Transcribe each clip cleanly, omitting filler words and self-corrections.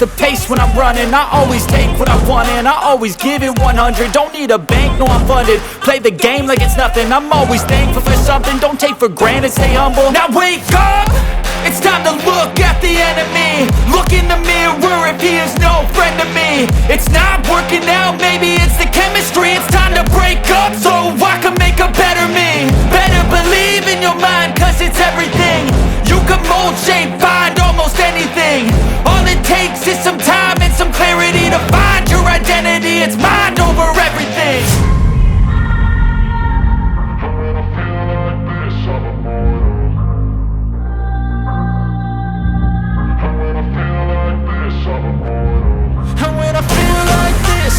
the pace when I'm running. I always take what I want and I always give it 100. Don't need a bank, no I'm funded. Play the game like it's nothing. I'm always thankful for something. Don't take for granted, stay humble. Now wake up! It's time to look at the enemy. Look in the mirror if he is no friend to me. It's not working out, maybe it's the chemistry. It's time to break up so I can make a better me. Better believe in your mind, cause it's everything. You can mold, shape, find almost anything. All it takes is some time and some clarity to find your identity. It's mind over everything.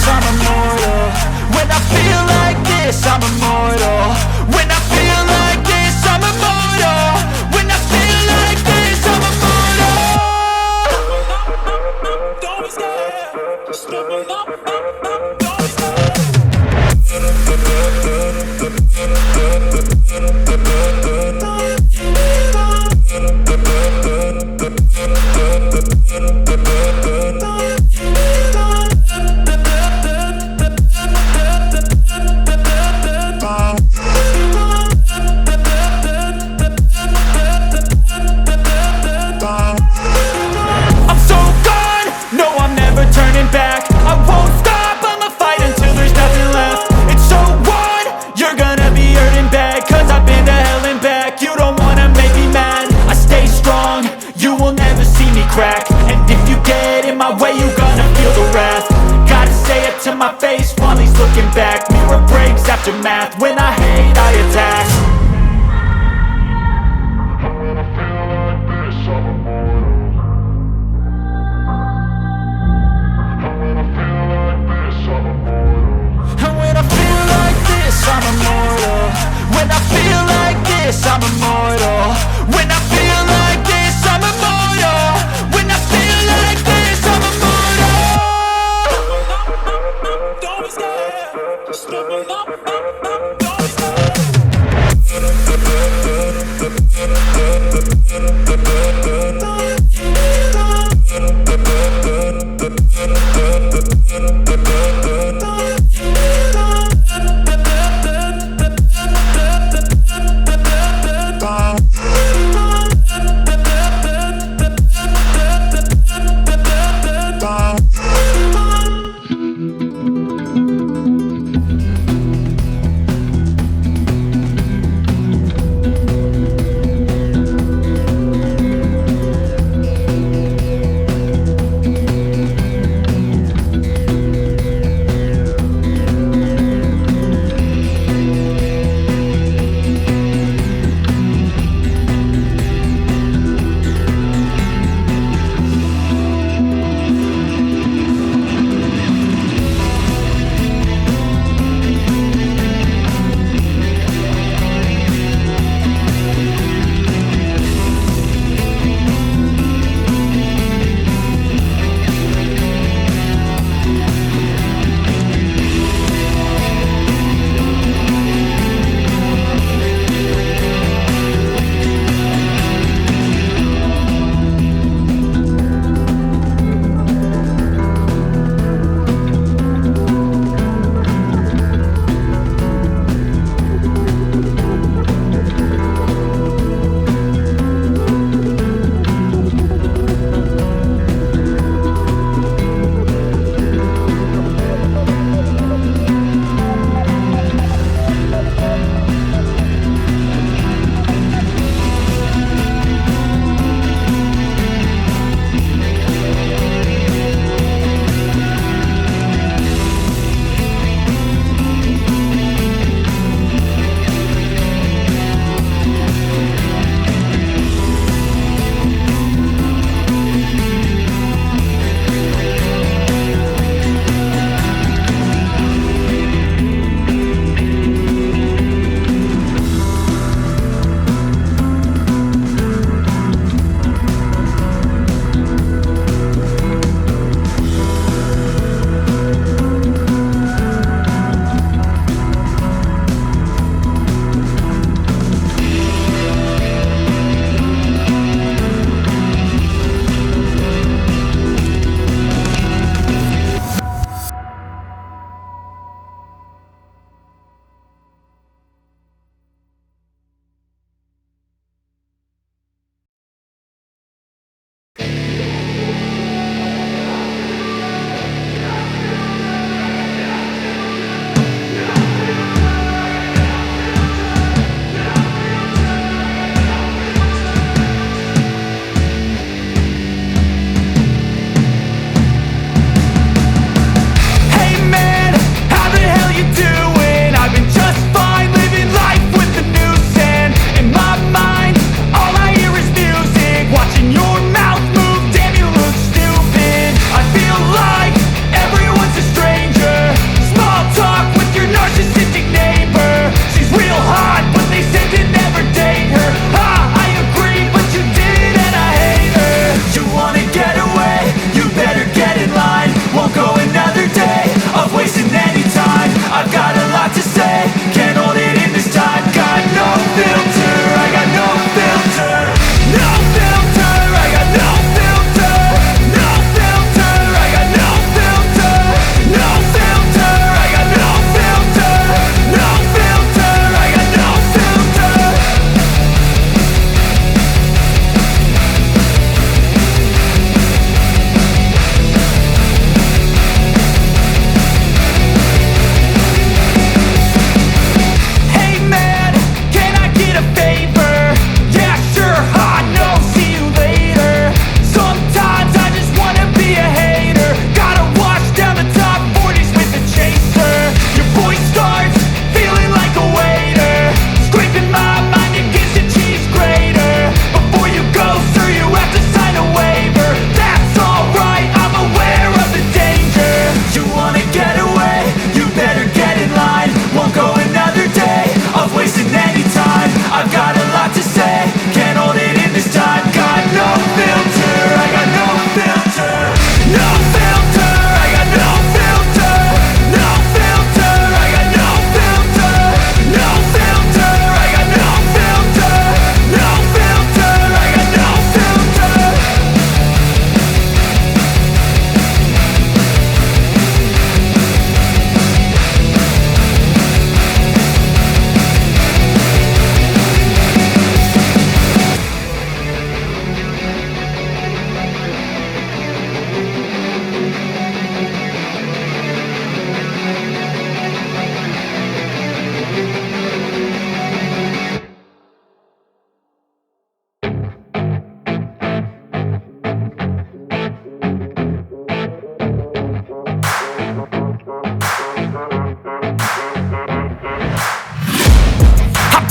I'm immortal. When I feel like this, I'm immortal. When I feel like this, I'm immortal. When I feel like this, I'm immortal. Don't be scared. Just step up. To my face while he's looking back. Mirror breaks after math. When I hate, I attack. When I feel like this, I'm immortal. When I feel like this, I'm immortal. When I feel like this, I'm immortal. When I feel like this, I'm immortal. When I feel like this, I'm immortal. When I feel like this, I'm immortal. Just step up.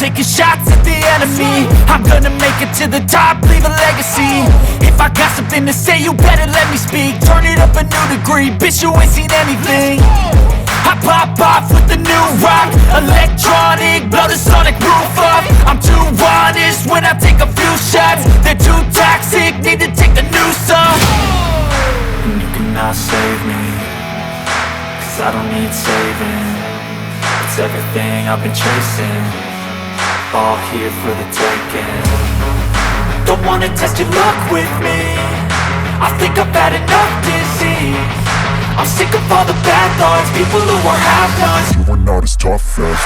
taking shots at the enemy. I'm gonna make it to the top, leave a legacy. If I got something to say, you better let me speak. Turn it up a new degree, bitch, you ain't seen anything. I pop off with the new rock, electronic, blow the sonic roof up. I'm too honest when I take a few shots. They're too toxic, need to take the noose off. And you cannot save me, 'cause I don't need saving. It's everything I've been chasing, all here for the taking. Don't wanna test your luck with me, I think I've had enough disease. I'm sick of all the bad thoughts, people who are half-nots. You were not as tough as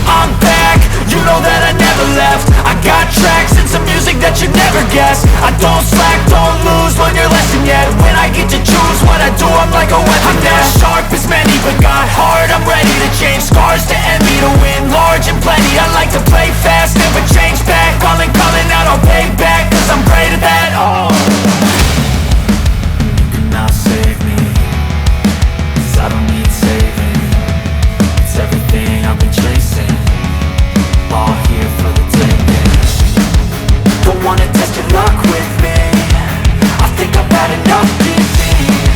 I'm back, you know that I never left. I got tracks and some music that you never guess. I don't slack, don't lose, learn your lesson yet. When I get to choose what I do, I'm like a weapon. I'm not sharp as many, but got hard, I'm ready to change. Scars to envy, to win large and plenty. I like to play fast, never change back. Calling out, I'll pay back, 'cause I'm great at that. Oh, you cannot save me, 'cause I don't need saving. It's everything I've been chasing, all here for the taking. Don't wanna test your luck with me, I think I've had enough disease.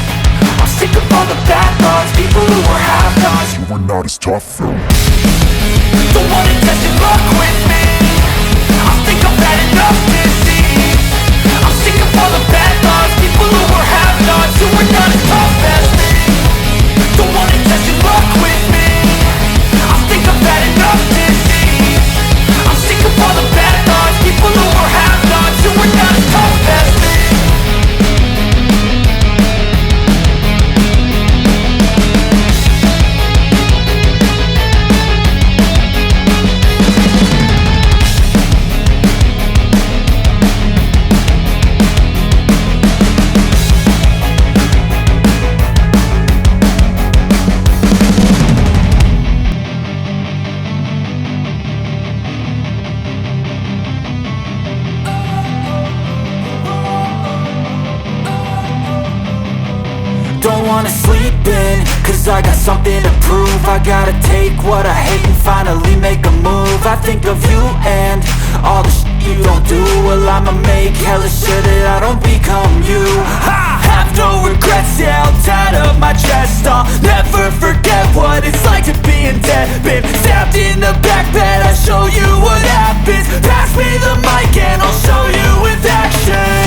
I'm sick of all the bad thoughts, people who are half-nots. you were not as tough though. Don't wanna test your luck with me, I think I've had enough disease. I'm sick of all the bad thoughts, people who are half-nots, who are not as tough as me. Don't wanna test your luck with me, I think I've had enough disease. I'm sick of all the bad thoughts, people who are half-nots, who are not as tough as me. Don't wanna sleep in, 'cause I got something to prove. I gotta take what I hate and finally make a move. I think of you and all the shit you don't do. Well, I'ma make hella sure that I don't become you. I have no regrets, yeah, I'll tie up my chest. I'll never forget what it's like to be in debt. Been stabbed in the back bed, I'll show you what happens. Pass me the mic and I'll show you with action.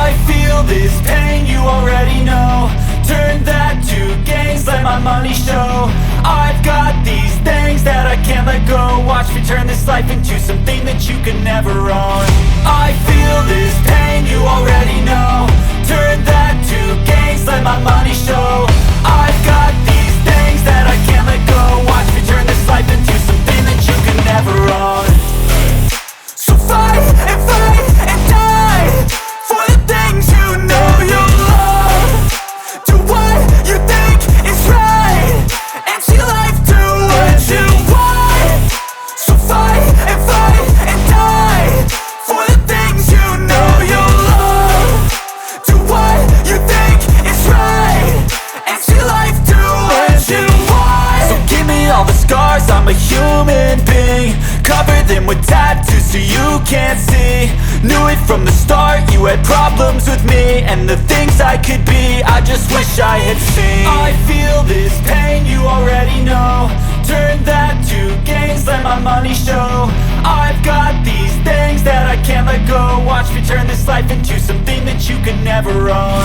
I feel this pain, you already know. Turn that to gains, let my money show. I've got these things that I can't let go. Watch me turn this life into something that you could never own. I feel this pain, you already know. Turn that to gains, let my money show. I've got these things that I can't let go. Watch me turn this life into something that you could never own. So fight and die for the things you know you love. Do what you think is right, and see life do what you want. So fight and die for the things you know you love. Do what you think is right, and see life do what you want. So give me all the scars, I'm a human being. Cover them with tattoos so you can't see. Knew it from the start, you had problems with me and the things I could be, I just wish I had seen. I feel this pain, you already know. Turn that to gains, let my money show. I've got these things that I can't let go. Watch me turn this life into something that you could never own.